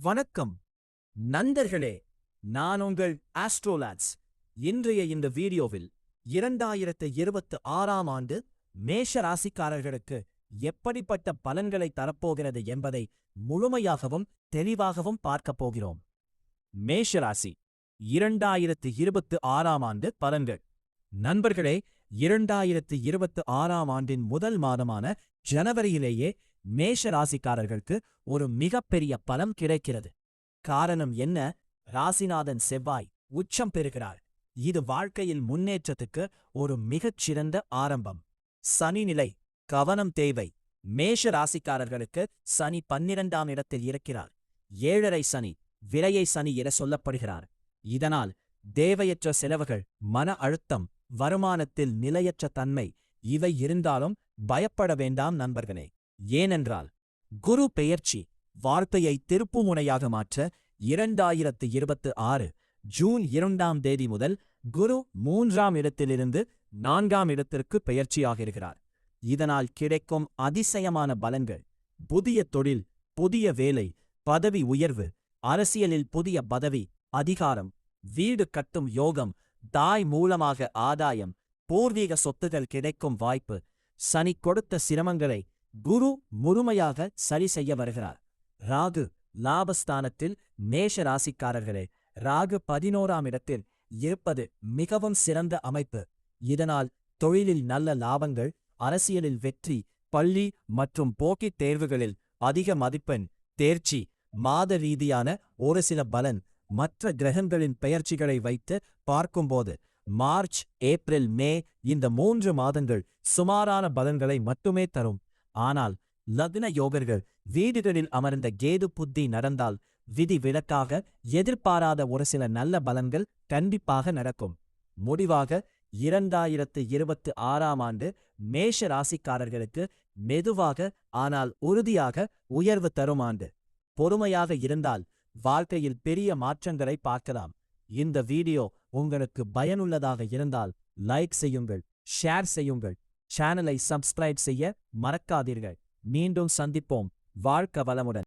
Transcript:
வணக்கம் நண்பர்களே, நான் உங்கள் ஆஸ்ட்ரோலாட்ஸ். இன்றைய இந்த வீடியோவில் 2026ஆம் ஆண்டு மேஷ ராசிக்காரர்களுக்கு எப்படிப்பட்ட பலன்களை தரப்போகிறது என்பதை முழுமையாகவும் தெளிவாகவும் பார்க்கப் போகிறோம். மேஷ ராசி 2026ஆம் ஆண்டு பலன்கள். நண்பர்களே, 2026ஆம் ஆண்டின் முதல் மாதமான ஜனவரியிலேயே மேஷ ராசிக்காரர்களுக்கு ஒரு மிகப்பெரிய பலம் கிடைக்கிறது. காரணம் என்ன? ராசிநாதன் செவ்வாய் உச்சம் பெறுகிறார். இது வாழ்க்கையில் முன்னேற்றத்துக்கு ஒரு மிகச்சிறந்த ஆரம்பம். சனி நிலை கவனம் தேவை. மேஷ ராசிக்காரர்களுக்கு சனி 12ஆம் இடத்தில் இருக்கிறார். 7.5 சனி, விரையை சனி என சொல்லப்படுகிறார். இதனால் தேவையற்ற செலவுகள், மன அழுத்தம், வருமானத்தில் நிலையற்ற தன்மை இவை இருந்தாலும் பயப்பட வேண்டாம் நண்பர்களே. ஏனென்றால் குரு பெயர்ச்சி வாழ்க்கையை திருப்புமுனையாக மாற்ற 2026 ஜூன் 2ஆம் தேதி முதல் குரு 3ஆம் இடத்திலிருந்து 4ஆம் இடத்திற்கு பெயர்ச்சியாகிறார். இதனால் கிடைக்கும் அதிசயமான பலன்கள்: புதிய தொழில், புதிய வேலை, பதவி உயர்வு, அரசியலில் புதிய பதவி, அதிகாரம், வீடு கட்டும் யோகம், தாய் மூலமாக ஆதாயம், பூர்வீக சொத்துகள் கிடைக்கும் வாய்ப்பு. சனி கொடுத்த சிரமங்களை குரு முழுமையாக சரி செய்ய வருகிறார். ராகு லாபஸ்தானத்தில். மேஷ ராசிக்காரர்களே, ராகு 11ஆம் இடத்தில் இருப்பது மிகவும் சிறந்த அமைப்பு. இதனால் தொழிலில் நல்ல லாபங்கள், அரசியலில் வெற்றி, பள்ளி மற்றும் போட்டித் தேர்வுகளில் அதிக மதிப்பெண், தேர்ச்சி. மாத ரீதியான ஒரு சில பலன் மற்ற கிரகங்களின் பெயர்ச்சிகளை வைத்து பார்க்கும்போது மார்ச், ஏப்ரல், மே இந்த 3 மாதங்கள் சுமாரான பலன்களை மட்டுமே தரும். ஆனால் லக்ன யோகர்கள் வீடுகளில் அமர்ந்த கேது புத்தி நடந்தால் விதி விலக்காக எதிர்பாராத ஒரு சில நல்ல பலன்கள் கண்டிப்பாக நடக்கும். முடிவாக 2026ஆம் ஆண்டு மேஷ ராசிக்காரர்களுக்கு மெதுவாக ஆனால் உறுதியாக உயர்வு தரும் ஆண்டு. பொறுமையாக இருந்தால் வாழ்க்கையில் பெரிய மாற்றங்களை பார்க்கலாம். இந்த வீடியோ உங்களுக்கு பயனுள்ளதாக இருந்தால் லைக் செய்யுங்கள், ஷேர் செய்யுங்கள், சேனலை சப்ஸ்கிரைப் செய்ய மறக்காதீர்கள். மீண்டும் சந்திப்போம். வாழ்க வளமுடன்.